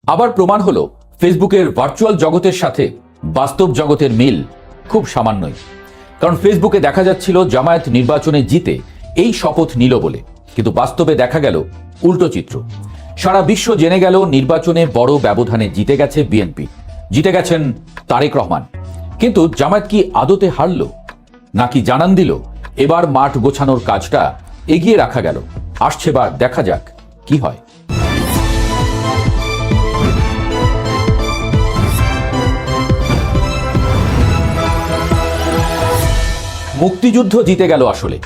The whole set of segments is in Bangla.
আবার প্রমাণ হলো ফেসবুকের ভার্চুয়াল জগতের সাথে বাস্তব জগতের মিল খুব সামান্যই। কারণ ফেসবুকে দেখা যাচ্ছিল জামায়াত নির্বাচনে জিতে এই শপথ নিল বলে, কিন্তু বাস্তবে দেখা গেল উল্টো চিত্র। সারা বিশ্ব জেনে গেল নির্বাচনে বড় ব্যবধানে জিতে গেছে বিএনপি, জিতে গেছেন তারেক রহমান। কিন্তু জামায়াত কি আদতে হারল, নাকি জানান দিল এবার মাঠ গোছানোর কাজটা এগিয়ে রাখা গেল? আসছে বার দেখা যাক কি হয়। মুক্তিযুদ্ধ জিতে গেল আসলে।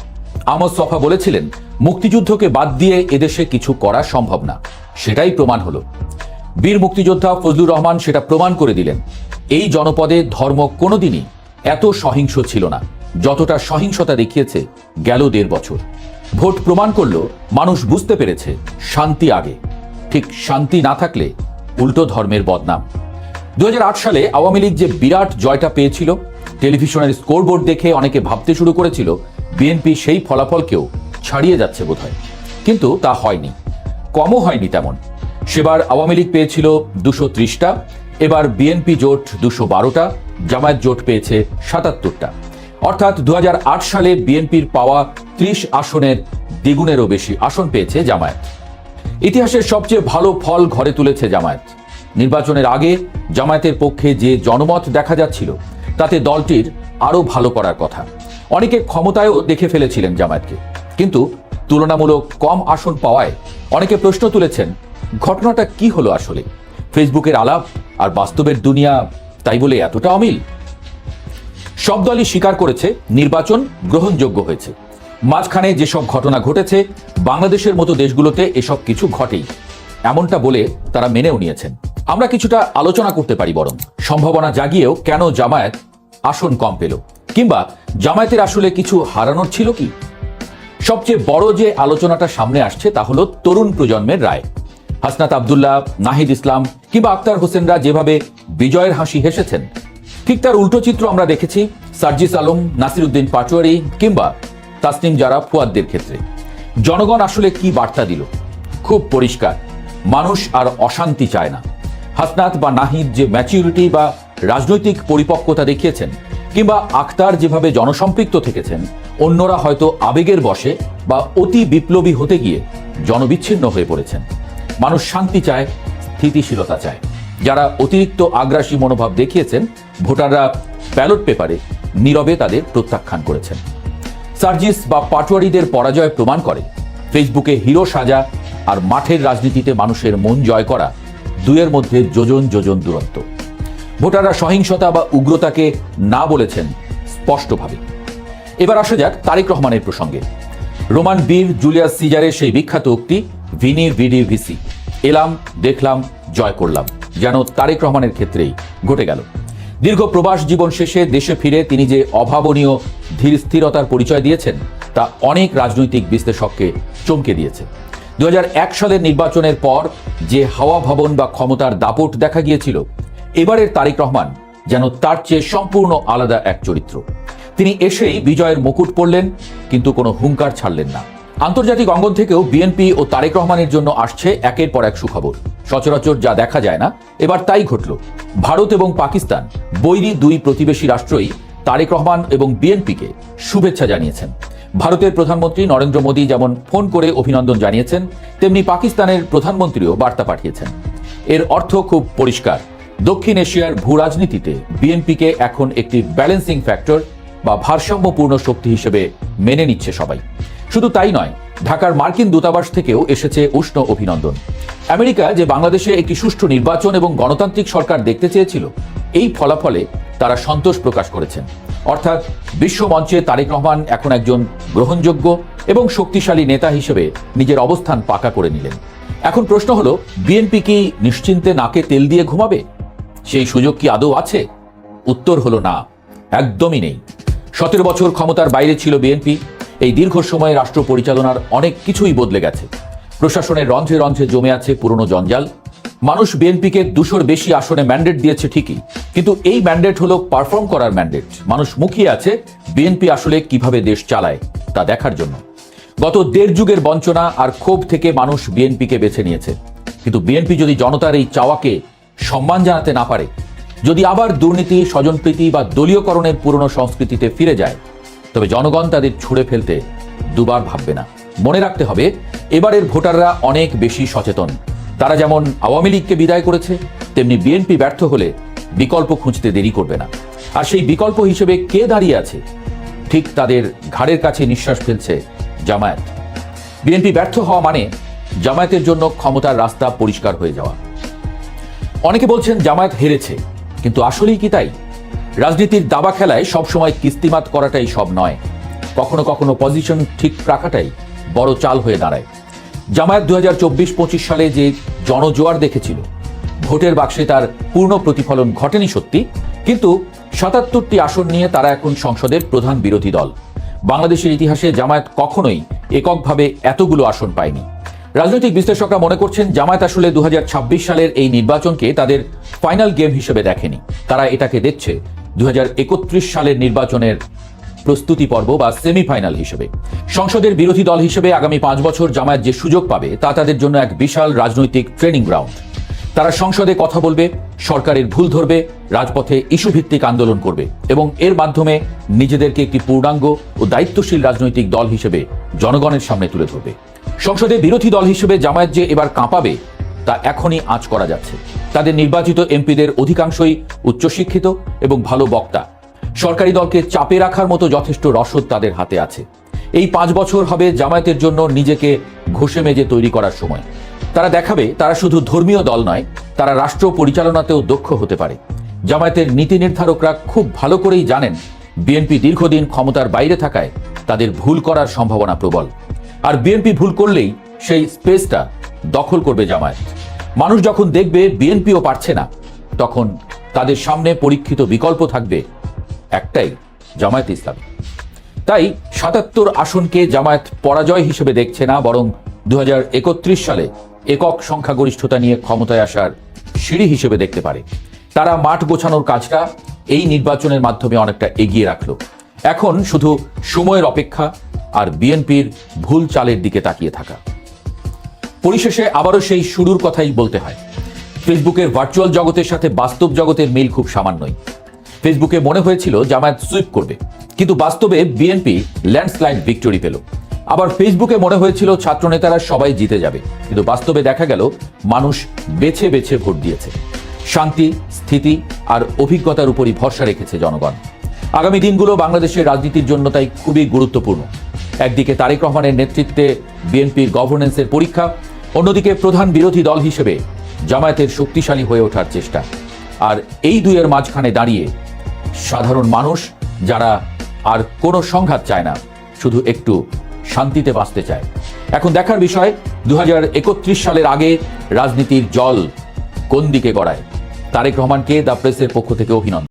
আমজ সফা বলেছিলেন মুক্তিযুদ্ধকে বাদ দিয়ে এদেশে কিছু করা সম্ভব না, সেটাই প্রমাণ হলো। বীর মুক্তিযোদ্ধা ফজলুর রহমান সেটা প্রমাণ করে দিলেন। এই জনপদে ধর্ম কোনোদিনই এত সহিংস ছিল না যতটা সহিংসতা দেখিয়েছে গেল 1.5 বছর। ভোট প্রমাণ করল মানুষ বুঝতে পেরেছে শান্তি আগে, ঠিক শান্তি না থাকলে উল্টো ধর্মের বদনাম। 2008 সালে আওয়ামী লীগ যে বিরাট জয়টা পেয়েছিল, টেলিভিশনের স্কোরবোর্ড দেখে অনেকে ভাবতে শুরু করেছিল বিএনপি সেই ফলাফলকেও ছাড়িয়ে যাচ্ছে বোধহয়, কিন্তু তা হয়নি, কমও হয়নি তেমন। সেবার আওয়ামী লীগ পেয়েছিল 230টা, এবার বিএনপি জোট 212টা, জামায়াত জোট পেয়েছে 77টা। অর্থাৎ 2008 সালে বিএনপির পাওয়া 30 আসনের দ্বিগুণেরও বেশি আসন পেয়েছে জামায়াত। ইতিহাসের সবচেয়ে ভালো ফল ঘরে তুলেছে জামায়াত। নির্বাচনের আগে জামায়াতের পক্ষে যে জনমত দেখা যাচ্ছিল তাতে দলটির আরো ভালো করার কথা। অনেকে ক্ষমতায়ও দেখে ফেলেছিলেন জামায়াতকে, কিন্তু তুলনামূলক কম আসন পাওয়ায় অনেকে প্রশ্ন তুলেছেন ঘটনাটা কি হলো আসলে? ফেসবুকের আলাপ আর বাস্তবের দুনিয়া তাই বলে এতটা অমিল? সব দলই স্বীকার করেছে নির্বাচন গ্রহণযোগ্য হয়েছে। মাঝখানে যেসব ঘটনা ঘটেছে বাংলাদেশের মতো দেশগুলোতে এসব কিছু ঘটেই, এমনটা বলে তারা মেনেও নিয়েছেন। আমরা কিছুটা আলোচনা করতে পারি বরং সম্ভাবনা জাগিয়েও কেন জামায়াত আসন কম পেল, কিংবা জামায়াতের আসলে কিছু হারানোর ছিল কি। সবচেয়ে বড় যে আলোচনাটা সামনে আসছে তা হলো তরুণ প্রজন্মের রায়। হাসনাত আব্দুল্লাহ, নাহিদ ইসলাম কিংবা আক্তার হোসেনরা যেভাবে বিজয়ের হাসি হেসেছেন, ঠিক তার উল্টো চিত্র আমরা দেখেছি সার্জিস আলম, নাসির উদ্দিন পাটোয়ারি কিংবা তাসনিম জারা ফুয়াদদের ক্ষেত্রে। জনগণ আসলে কি বার্তা দিল? খুব পরিষ্কার, মানুষ আর অশান্তি চায় না। হাসনাত বা নাহিদ যে ম্যাচিউরিটি বা রাজনৈতিক পরিপক্কতা দেখিয়েছেন, কিংবা আক্তার যেভাবে জনসম্পৃক্ত থেকেছেন, অন্যরা হয়তো আবেগের বশে বা অতি বিপ্লবী হতে গিয়ে জনবিচ্ছিন্ন হয়ে পড়েছেন। মানুষ শান্তি চায়, স্থিতিশীলতা চায়। যারা অতিরিক্ত আগ্রাসী মনোভাব দেখিয়েছেন, ভোটাররা ব্যালট পেপারে নীরবে তাদের প্রত্যাখ্যান করেছেন। সার্জিস বা পাটোয়ারিদের পরাজয় প্রমাণ করে ফেসবুকে হিরো সাজা আর মাঠের রাজনীতিতে মানুষের মন জয় করা দুয়ের মধ্যে যোজন যোজন দূরত্ব। ভোটাররা সহিংসতা বা উগ্রতাকে না বলেছেন স্পষ্টভাবে। এবার আসা যাক তারেক রহমানের প্রসঙ্গে। রোমান বীর জুলিয়াস সিজারের সেই বিখ্যাত উক্তি ভিনি ভিডি ভিসি, এলাম দেখলাম জয় করলাম, যেন তারেক রহমানের ক্ষেত্রেই ঘটে গেল। দীর্ঘ প্রবাস জীবন শেষে দেশে ফিরে তিনি যে অভাবনীয় ধীর স্থিরতার পরিচয় দিয়েছেন তা অনেক রাজনৈতিক বিশ্লেষককে চমকে দিয়েছে। 2001 সালের নির্বাচনের পর যে হাওয়া ভবন বা ক্ষমতার দাপট দেখা গিয়েছিল, এবারের তারেক রহমান যেন তার চেয়ে সম্পূর্ণ আলাদা এক চরিত্র। তিনি এসেই বিজয়ের মুকুট পরলেন, কিন্তু কোনো হুঙ্কার ছাড়লেন না। আন্তর্জাতিক অঙ্গন থেকেও বিএনপি ও তারেক রহমানের জন্য আসছে একের পর এক সুখবর। সচরাচর যা দেখা যায় না, এবার তাই ঘটল। ভারত এবং পাকিস্তান বৈরী দুই প্রতিবেশী রাষ্ট্রই তারেক রহমান এবং বিএনপিকে শুভেচ্ছা জানিয়েছেন। ভারতের প্রধানমন্ত্রী নরেন্দ্র মোদী যেমন ফোন করে অভিনন্দন জানিয়েছেন, তেমনি পাকিস্তানের প্রধানমন্ত্রীও বার্তা পাঠিয়েছেন। এর অর্থ খুব পরিষ্কার, দক্ষিণ এশিয়ার ভূ রাজনীতিতে বিএনপিকে এখন একটি ব্যালেন্সিং ফ্যাক্টর বা ভারসাম্যপূর্ণ শক্তি হিসেবে মেনে নিচ্ছে সবাই। শুধু তাই নয়, ঢাকার মার্কিন দূতাবাস থেকেও এসেছে উষ্ণ অভিনন্দন। আমেরিকা যে বাংলাদেশে একটি সুষ্ঠু নির্বাচন এবং গণতান্ত্রিক সরকার দেখতে চেয়েছিল, এই ফলাফলে তারা সন্তোষ প্রকাশ করেছেন। অর্থাৎ বিশ্বমঞ্চে তারেক রহমান এখন একজন গ্রহণযোগ্য এবং শক্তিশালী নেতা হিসেবে নিজের অবস্থান পাকা করে নিলেন। এখন প্রশ্ন হলো, বিএনপি কি নিশ্চিন্তে নাকে তেল দিয়ে ঘুমাবে? সেই সুযোগ কি আদৌ আছে? উত্তর হলো না, একদমই নেই। 17 বছর ক্ষমতার বাইরে ছিল বিএনপি। এই দীর্ঘ সময়ে রাষ্ট্র পরিচালনার অনেক কিছুই বদলে গেছে। প্রশাসনের রন্ধ্রে রন্ধ্রে জমে আছে পুরনো জঞ্জাল। মানুষ বিএনপিকে 200-র বেশি আসনে ম্যান্ডেট দিয়েছে ঠিকই, কিন্তু এই ম্যান্ডেট হলো পারফর্ম করার ম্যান্ডেট। মানুষ মুখিয়ে আছে বিএনপি আসলে কিভাবে দেশ চালায় তা দেখার জন্য। গত 1.5 যুগের বঞ্চনা আর ক্ষোভ থেকে মানুষ বিএনপিকে বেছে নিয়েছে। কিন্তু বিএনপি যদি জনতার এই চাওয়াকে সম্মান জানাতে না পারে, যদি আবার দুর্নীতি, স্বজনপ্রীতি বা দলীয়করণের পুরনো সংস্কৃতিতে ফিরে যায়, তবে জনগণ তাদের ছুঁড়ে ফেলতে দুবার ভাববে না। মনে রাখতে হবে, এবারের ভোটাররা অনেক বেশি সচেতন। তারা যেমন আওয়ামী লীগকে বিদায় করেছে, তেমনি বিএনপি ব্যর্থ হলে বিকল্প খুঁজতে দেরি করবে না। আর সেই বিকল্প হিসেবে কে দাঁড়িয়ে আছে? ঠিক তাদের ঘাড়ের কাছে নিঃশ্বাস ফেলছে জামায়াত। বিএনপি ব্যর্থ হওয়া মানে জামায়াতের জন্য ক্ষমতার রাস্তা পরিষ্কার হয়ে যাওয়া। অনেকে বলছেন জামায়াত হেরেছে, কিন্তু আসলেই কি তাই? রাজনীতির দাবা খেলায় সবসময় কিস্তিমাত করাটাই সব নয়। কখনো কখনো পজিশন ঠিক রাখাটাই বড় চাল হয়ে দাঁড়ায়। জামায়াত 2024-25 সালে যে জনজোয়ার দেখেছিল, ভোটের বাক্সে তার পূর্ণ প্রতিফলন ঘটেনি সত্যি, কিন্তু 77টি আসন নিয়ে তারা এখন সংসদের প্রধান বিরোধী দল। বাংলাদেশের ইতিহাসে জামায়াত কখনোই এককভাবে এতগুলো আসন পায়নি। রাজনৈতিক বিশ্লেষকরা মনে করছেন জামায়াত আসলে 2026 সালের এই নির্বাচনকে তাদের ফাইনাল গেম হিসেবে দেখেনি। তারা এটাকে দেখছে 2031 সালের নির্বাচনের প্রস্তুতি পর্ব বা সেমিফাইনাল হিসেবে। সংসদের বিরোধী দল হিসেবে আগামী 5 বছর জামায়াত যে সুযোগ পাবে তা তাদের জন্য এক বিশাল রাজনৈতিক ট্রেনিং গ্রাউন্ড। তারা সংসদে কথা বলবে, সরকারের ভুল ধরবে, রাজপথে ইস্যু ভিত্তিক আন্দোলন করবে এবং এর মাধ্যমে নিজেদেরকে একটি পূর্ণাঙ্গ ও দায়িত্বশীল রাজনৈতিক দল হিসেবে জনগণের সামনে তুলে ধরবে। সংসদে বিরোধী দল হিসেবে জামায়াত যে এবার কাঁপাবে তা এখনই আঁচ করা যাচ্ছে। তাদের নির্বাচিত এমপিদের অধিকাংশই উচ্চশিক্ষিত এবং ভালো বক্তা। সরকারি দলকে চাপে রাখার মতো যথেষ্ট রসদ তাদের হাতে আছে। এই 5 বছর হবে জামায়াতের জন্য নিজেকে ঘষে মেজে তৈরি করার সময়। তারা দেখাবে তারা শুধু ধর্মীয় দল নয়, তারা রাষ্ট্র পরিচালনাতেও দক্ষ হতে পারে। জামায়াতের নীতি নির্ধারকরা খুব ভালো করেই জানেন বিএনপি দীর্ঘদিন ক্ষমতার বাইরে থাকায় তাদের ভুল করার সম্ভাবনা প্রবল। আর বিএনপি ভুল করলেই সেই স্পেসটা দখল করবে জামায়াত। মানুষ যখন দেখবে বিএনপিও পারছে না, তখন তাদের সামনে পরীক্ষিত বিকল্প থাকবে একটাই, জামায়াত ইসলামী। তাই 77 আসনকে জামায়াত পরাজয় হিসেবে দেখছে না, বরং 2031 সালে একক সংখ্যাগরিষ্ঠতা নিয়ে ক্ষমতায় আসার সিঁড়ি হিসেবে দেখতে পারে। তারা মাঠ গোছানোর কাজটা এই নির্বাচনের মাধ্যমে অনেকটা এগিয়ে রাখলো। এখন শুধু সময়ের অপেক্ষা আর বিএনপির ভুল চালের দিকে তাকিয়ে থাকা। পরিশেষে আবারও সেই শুরুর কথাই বলতে হয়। ফেসবুকের ভার্চুয়াল জগতের সাথে বাস্তব জগতের মিল খুব সামান্যই। ফেসবুকে মনে হয়েছিল জামায়াত সুইপ করবে, কিন্তু বাস্তবে বিএনপি ল্যান্ডস্লাইড ভিক্টরি পেল। আবার ফেসবুকে মনে হয়েছিল ছাত্রনেতারা সবাই জিতে যাবে, কিন্তু বাস্তবে দেখা গেল মানুষ বেছে বেছে ভোট দিয়েছে। শান্তি, স্থিতি আর অভিজ্ঞতার উপরই ভরসা রেখেছে জনগণ। আগামী দিনগুলো বাংলাদেশের রাজনীতির জন্য তাই খুবই গুরুত্বপূর্ণ। একদিকে তারেক রহমানের নেতৃত্বে বিএনপির গভর্নেন্সের পরীক্ষা, অন্যদিকে প্রধান বিরোধী দল হিসেবে জামায়াতের শক্তিশালী হয়ে ওঠার চেষ্টা। আর এই দুইয়ের মাঝখানে দাঁড়িয়ে সাধারণ মানুষ, যারা আর কোনো সংঘাত চায় না, শুধু একটু শান্তিতে বাঁচতে চায়। এখন দেখার বিষয় 2031 সালের আগে রাজনীতির জল কোন দিকে গড়ায়। তারেক রহমানকে দ্য প্রেসের পক্ষ থেকে অভিনন্দন।